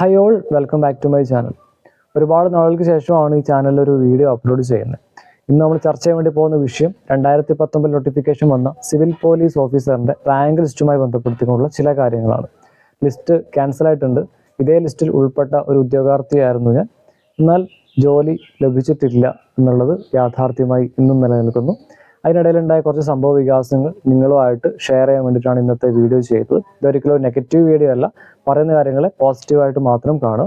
Hi all, welcome back to my channel. ഒരുപാട് നാളുകൾക്ക് ശേഷമാണ് ഈ ചാനലിൽ ഒരു വീഡിയോ അപ്ലോഡ് ചെയ്യുന്നത്. ഇന്ന് നമ്മൾ ചർച്ച ചെയ്യാൻ വേണ്ടി പോകുന്ന വിഷയം 2019 നോട്ടിഫിക്കേഷൻ വന്ന സിവിൽ പോലീസ് ഓഫീസറിൻ്റെ റാങ്ക് ലിസ്റ്റുമായി ബന്ധപ്പെടുത്തിക്കൊണ്ടുള്ള ചില കാര്യങ്ങളാണ്. ലിസ്റ്റ് ക്യാൻസൽ ആയിട്ടുണ്ട്. ഇതേ ലിസ്റ്റിൽ ഉൾപ്പെട്ട ഒരു ഉദ്യോഗാർത്ഥിയായിരുന്നു ഞാൻ. എന്നാൽ ജോലി ലഭിച്ചിട്ടില്ല എന്നുള്ളത് യാഥാർത്ഥ്യമായി ഇന്നും നിലനിൽക്കുന്നു. അതിനിടയിലുണ്ടായ കുറച്ച് സംഭവ വികാസങ്ങൾ നിങ്ങളുമായിട്ട് ഷെയർ ചെയ്യാൻ വേണ്ടിയിട്ടാണ് ഇന്നത്തെ വീഡിയോ ചെയ്തത്. ഇതൊരിക്കലും ഒരു നെഗറ്റീവ് വീഡിയോ അല്ല, പറയുന്ന കാര്യങ്ങളെ പോസിറ്റീവായിട്ട് മാത്രം കാണുക.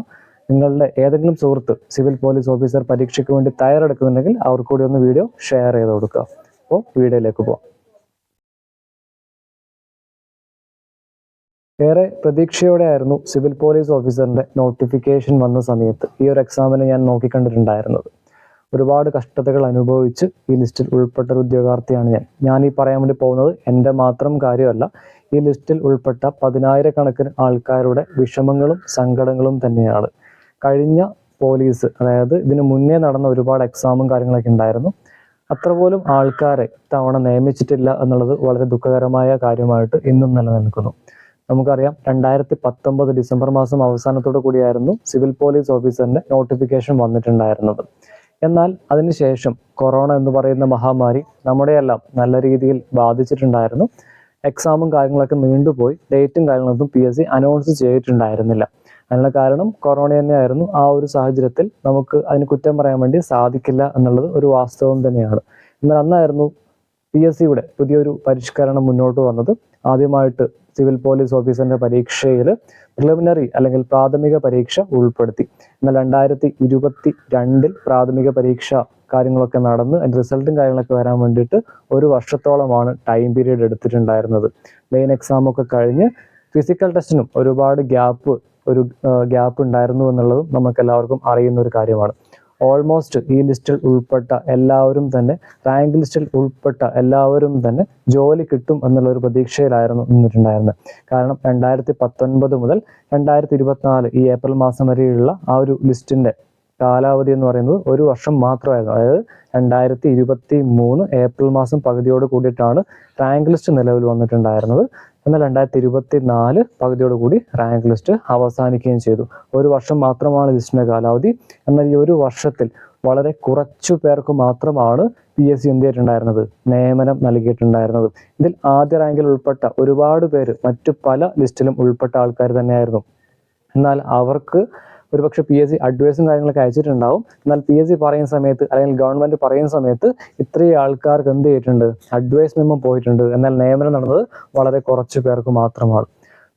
നിങ്ങളുടെ ഏതെങ്കിലും സുഹൃത്ത് സിവിൽ പോലീസ് ഓഫീസർ പരീക്ഷയ്ക്ക് വേണ്ടി തയ്യാറെടുക്കുന്നുണ്ടെങ്കിൽ അവർക്ക് കൂടി ഒന്ന് വീഡിയോ ഷെയർ ചെയ്ത് കൊടുക്കുക. അപ്പോൾ വീഡിയോയിലേക്ക് പോകാം. ഏറെ പ്രതീക്ഷയോടെയായിരുന്നു സിവിൽ പോലീസ് ഓഫീസറിൻ്റെ നോട്ടിഫിക്കേഷൻ വന്ന സമയത്ത് ഈ ഒരു എക്സാമിന് ഞാൻ നോക്കിക്കണ്ടിട്ടുണ്ടായിരുന്നത്. ഒരുപാട് കഷ്ടതകൾ അനുഭവിച്ച് ഈ ലിസ്റ്റിൽ ഉൾപ്പെട്ട ഒരു ഉദ്യോഗാർത്ഥിയാണ് ഞാൻ ഈ പറയാൻ വേണ്ടി പോകുന്നത് എൻ്റെ മാത്രം കാര്യമല്ല, ഈ ലിസ്റ്റിൽ ഉൾപ്പെട്ട 10,000-കണക്കിന് ആൾക്കാരുടെ വിഷമങ്ങളും സങ്കടങ്ങളും തന്നെയാണ്. കഴിഞ്ഞ പോലീസ്, അതായത് ഇതിന് മുന്നേ നടന്ന ഒരുപാട് എക്സാമും കാര്യങ്ങളൊക്കെ ഉണ്ടായിരുന്നു. അത്ര പോലും ആൾക്കാരെ തവണ നിയമിച്ചിട്ടില്ല എന്നുള്ളത് വളരെ ദുഃഖകരമായ കാര്യമായിട്ട് ഇന്നും നിലനിൽക്കുന്നു. നമുക്കറിയാം, 2019 ഡിസംബർ മാസം അവസാനത്തോടു കൂടിയായിരുന്നു സിവിൽ പോലീസ് ഓഫീസറിൻ്റെ നോട്ടിഫിക്കേഷൻ വന്നിട്ടുണ്ടായിരുന്നത്. എന്നാൽ അതിനുശേഷം കൊറോണ എന്ന് പറയുന്ന മഹാമാരി നമ്മുടെയെല്ലാം നല്ല രീതിയിൽ ബാധിച്ചിട്ടുണ്ടായിരുന്നു. എക്സാമും കാര്യങ്ങളൊക്കെ നീണ്ടുപോയി. ഡേറ്റും കാര്യങ്ങളൊന്നും PSC അനൗൺസ് ചെയ്തിട്ടുണ്ടായിരുന്നില്ല. അതിനുള്ള കാരണം കൊറോണ തന്നെയായിരുന്നു. ആ ഒരു സാഹചര്യത്തിൽ നമുക്ക് അതിന് കുറ്റം പറയാൻ വേണ്ടി സാധിക്കില്ല എന്നുള്ളത് ഒരു വാസ്തവം തന്നെയാണ്. എന്നാൽ അന്നായിരുന്നു PSCയുടെ പുതിയൊരു പരിഷ്കരണം മുന്നോട്ട് വന്നത്. ആദ്യമായിട്ട് സിവിൽ പോലീസ് ഓഫീസറിൻ്റെ പരീക്ഷയിൽ പ്രിലിമിനറി അല്ലെങ്കിൽ പ്രാഥമിക പരീക്ഷ ഉൾപ്പെടുത്തി. എന്നാൽ 2022 പ്രാഥമിക പരീക്ഷ കാര്യങ്ങളൊക്കെ നടന്ന് അതിൻ്റെ റിസൾട്ടും കാര്യങ്ങളൊക്കെ വരാൻ വേണ്ടിയിട്ട് ഒരു വർഷത്തോളമാണ് ടൈം പീരീഡ് എടുത്തിട്ടുണ്ടായിരുന്നത്. മെയിൻ എക്സാമൊക്കെ കഴിഞ്ഞ് ഫിസിക്കൽ ടെസ്റ്റിനും ഒരുപാട് ഗ്യാപ്പ് ഉണ്ടായിരുന്നു എന്നുള്ളതും നമുക്കെല്ലാവർക്കും അറിയുന്ന ഒരു കാര്യമാണ്. ഓൾമോസ്റ്റ് ഈ ലിസ്റ്റിൽ ഉൾപ്പെട്ട എല്ലാവരും തന്നെ, റാങ്ക് ലിസ്റ്റിൽ ഉൾപ്പെട്ട എല്ലാവരും തന്നെ ജോലി കിട്ടും എന്നുള്ളൊരു പ്രതീക്ഷയിലായിരുന്നു നിന്നിട്ടുണ്ടായിരുന്നത്. കാരണം 2019 മുതൽ 2024 ഈ ഏപ്രിൽ മാസം വരെയുള്ള ആ ഒരു ലിസ്റ്റിൻ്റെ കാലാവധി എന്ന് പറയുന്നത് ഒരു വർഷം മാത്രമായിരുന്നു. അതായത് 2023 ഏപ്രിൽ മാസം പകുതിയോട് കൂടിയിട്ടാണ് റാങ്ക് ലിസ്റ്റ് നിലവിൽ വന്നിട്ടുണ്ടായിരുന്നത്. എന്നാൽ 2024 പകുതിയോട് കൂടി റാങ്ക് ലിസ്റ്റ് അവസാനിക്കുകയും ചെയ്തു. ഒരു വർഷം മാത്രമാണ് ലിസ്റ്റിൻ്റെ കാലാവധി. എന്നാൽ ഈ ഒരു വർഷത്തിൽ വളരെ കുറച്ചു പേർക്ക് മാത്രമാണ് PSC എന്ത് ചെയ്തിട്ടുണ്ടായിരുന്നത്, നിയമനം നൽകിയിട്ടുണ്ടായിരുന്നത്. ഇതിൽ ആദ്യ റാങ്കിൽ ഉൾപ്പെട്ട ഒരുപാട് പേര് മറ്റു പല ലിസ്റ്റിലും ഉൾപ്പെട്ട ആൾക്കാർ തന്നെയായിരുന്നു. എന്നാൽ അവർക്ക് ഒരുപക്ഷെ PSC അഡ്വൈസും കാര്യങ്ങളൊക്കെ അയച്ചിട്ടുണ്ടാവും. എന്നാൽ PSC പറയുന്ന സമയത്ത് അല്ലെങ്കിൽ ഗവൺമെൻറ് പറയുന്ന സമയത്ത് ഇത്രയും ആൾക്കാർക്ക് എന്ത് ചെയ്തിട്ടുണ്ട്, അഡ്വൈസ് മെമ്മോ പോയിട്ടുണ്ട്. എന്നാൽ നിയമനം നടന്നത് വളരെ കുറച്ച് പേർക്ക് മാത്രമാണ്.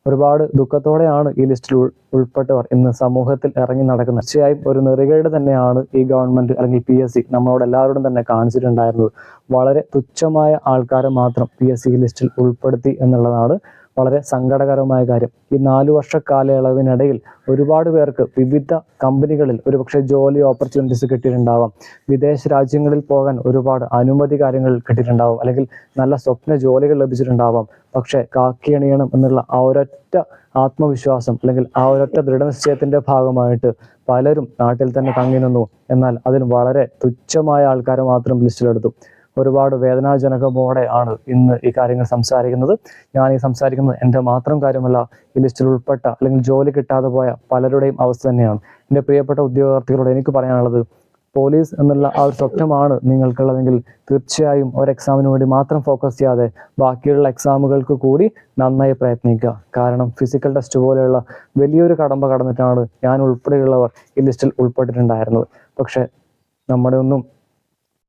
ഒരുപാട് ദുഃഖത്തോടെയാണ് ഈ ലിസ്റ്റിൽ ഉൾപ്പെട്ടവർ ഇന്ന് സമൂഹത്തിൽ ഇറങ്ങി നടക്കുന്നത്. തീർച്ചയായും ഒരു നെറികേട് തന്നെയാണ് ഈ ഗവൺമെൻറ് അല്ലെങ്കിൽ PSC നമ്മളോട് എല്ലാവരോടും തന്നെ കാണിച്ചിട്ടുണ്ടായിരുന്നത്. വളരെ തുച്ഛമായ ആൾക്കാരെ മാത്രം PSC ലിസ്റ്റിൽ ഉൾപ്പെടുത്തി എന്നുള്ളതാണ് വളരെ സങ്കടകരമായ കാര്യം. ഈ 4 വർഷ കാലയളവിനിടയിൽ ഒരുപാട് പേർക്ക് വിവിധ കമ്പനികളിൽ ഒരുപക്ഷെ ജോലി ഓപ്പർച്യൂണിറ്റീസ് കിട്ടിയിട്ടുണ്ടാവാം. വിദേശ രാജ്യങ്ങളിൽ പോകാൻ ഒരുപാട് അനുമതി കാര്യങ്ങൾ കിട്ടിയിട്ടുണ്ടാവും. അല്ലെങ്കിൽ നല്ല സ്വപ്ന ജോലികൾ ലഭിച്ചിട്ടുണ്ടാവാം. പക്ഷേ കാക്കിയണിയണം എന്നുള്ള ആ ഒരൊറ്റ ആത്മവിശ്വാസം അല്ലെങ്കിൽ ആ ഒരൊറ്റ ദൃഢനിശ്ചയത്തിൻ്റെ ഭാഗമായിട്ട് പലരും നാട്ടിൽ തന്നെ തങ്ങി നിന്നു. എന്നാൽ അതിന് വളരെ തുച്ഛമായ ആൾക്കാരെ മാത്രം ലിസ്റ്റിലെടുത്തു. ഒരുപാട് വേദനാജനകമോടെ ആണ് ഇന്ന് ഈ കാര്യങ്ങൾ സംസാരിക്കുന്നത്. ഞാൻ ഈ സംസാരിക്കുന്നത് എൻ്റെ മാത്രം കാര്യമല്ല, ഈ ലിസ്റ്റിൽ ഉൾപ്പെട്ട അല്ലെങ്കിൽ ജോലി കിട്ടാതെ പോയ പലരുടെയും അവസ്ഥ തന്നെയാണ്. എൻ്റെ പ്രിയപ്പെട്ട ഉദ്യോഗാർത്ഥികളോട് എനിക്ക് പറയാനുള്ളത്, പോലീസ് എന്നുള്ള ആ ഒരു സ്വപ്നമാണ് നിങ്ങൾക്കുള്ളതെങ്കിൽ തീർച്ചയായും ഒരു എക്സാമിന് വേണ്ടി മാത്രം ഫോക്കസ് ചെയ്യാതെ ബാക്കിയുള്ള എക്സാമുകൾക്ക് കൂടി നന്നായി പ്രയത്നിക്കുക. കാരണം ഫിസിക്കൽ ടെസ്റ്റ് പോലെയുള്ള വലിയൊരു കടമ്പ കടന്നിട്ടാണ് ഞാൻ ഉൾപ്പെടെയുള്ളവർ ഈ ലിസ്റ്റിൽ ഉൾപ്പെട്ടിട്ടുണ്ടായിരുന്നത്. പക്ഷേ നമ്മുടെ ഒന്നും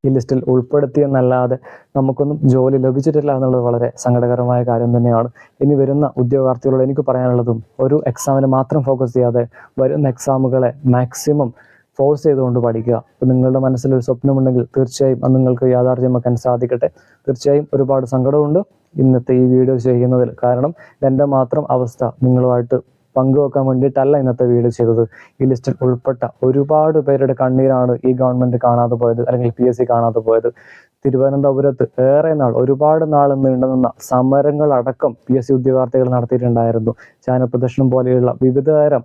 ഈ ലിസ്റ്റിൽ ഉൾപ്പെടുത്തിയെന്നല്ലാതെ നമുക്കൊന്നും ജോലി ലഭിച്ചിട്ടില്ല എന്നുള്ളത് വളരെ സങ്കടകരമായ കാര്യം തന്നെയാണ്. ഇനി വരുന്ന ഉദ്യോഗാർത്ഥികളോട് എനിക്ക് പറയാനുള്ളതും, ഒരു എക്സാമിന് മാത്രം ഫോക്കസ് ചെയ്യാതെ വരുന്ന എക്സാമുകളെ മാക്സിമം ഫോഴ്സ് ചെയ്തുകൊണ്ട് പഠിക്കുക. അപ്പോൾ നിങ്ങളുടെ മനസ്സിലൊരു സ്വപ്നമുണ്ടെങ്കിൽ തീർച്ചയായും അത് നിങ്ങൾക്ക് യാഥാർത്ഥ്യമാക്കാൻ സാധിക്കട്ടെ. തീർച്ചയായും ഒരുപാട് സങ്കടമുണ്ട് ഇന്നത്തെ ഈ വീഡിയോ ചെയ്യുന്നതിൽ. കാരണം എൻ്റെ മാത്രം അവസ്ഥ നിങ്ങളുമായിട്ട് പങ്കുവെക്കാൻ വേണ്ടിയിട്ടല്ല ഇന്നത്തെ വീഡിയോ ചെയ്തത്. ഈ ലിസ്റ്റിൽ ഉൾപ്പെട്ട ഒരുപാട് പേരുടെ കണ്ണീരാണ് ഈ ഗവൺമെൻറ് കാണാതെ പോയത്, അല്ലെങ്കിൽ PSC കാണാതെ പോയത്. തിരുവനന്തപുരത്ത് ഒരുപാട് നാൾ നീണ്ടുനിന്ന സമരങ്ങളടക്കം PSC ഉദ്യോഗാർത്ഥികൾ നടത്തിയിട്ടുണ്ടായിരുന്നു. ചാനപ്രദർശനം പോലെയുള്ള വിവിധതരം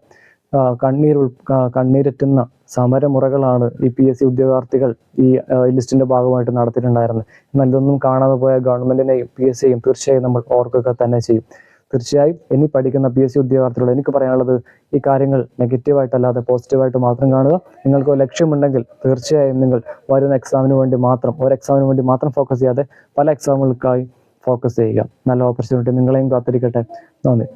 കണ്ണീരെറ്റുന്ന സമരമുറകളാണ് ഈ PSC ഉദ്യോഗാർത്ഥികൾ ഈ ലിസ്റ്റിൻ്റെ ഭാഗമായിട്ട് നടത്തിയിട്ടുണ്ടായിരുന്നത്. എന്നാൽ ഇതൊന്നും കാണാതെ പോയ ഗവൺമെൻറ്റിനെയും PSCയെയും തീർച്ചയായും നമ്മൾ ഓർക്കുക തന്നെ ചെയ്യും. തീർച്ചയായും ഇനി പഠിക്കുന്ന PSC ഉദ്യോഗാർത്ഥികളോട് എനിക്ക് പറയാനുള്ളത് ഈ കാര്യങ്ങൾ നെഗറ്റീവായിട്ടല്ലാതെ പോസിറ്റീവായിട്ട് മാത്രം കാണുക. നിങ്ങൾക്ക് ഒരു ലക്ഷ്യമുണ്ടെങ്കിൽ തീർച്ചയായും നിങ്ങൾ വരുന്ന എക്സാമിന് വേണ്ടി മാത്രം ഒരു എക്സാമിന് വേണ്ടി മാത്രം ഫോക്കസ് ചെയ്യാതെ പല എക്സാമുകൾക്കായി ഫോക്കസ് ചെയ്യുക. നല്ല ഓപ്പർച്യൂണിറ്റി നിങ്ങളെയും കാത്തിരിക്കട്ടെ. നന്ദി.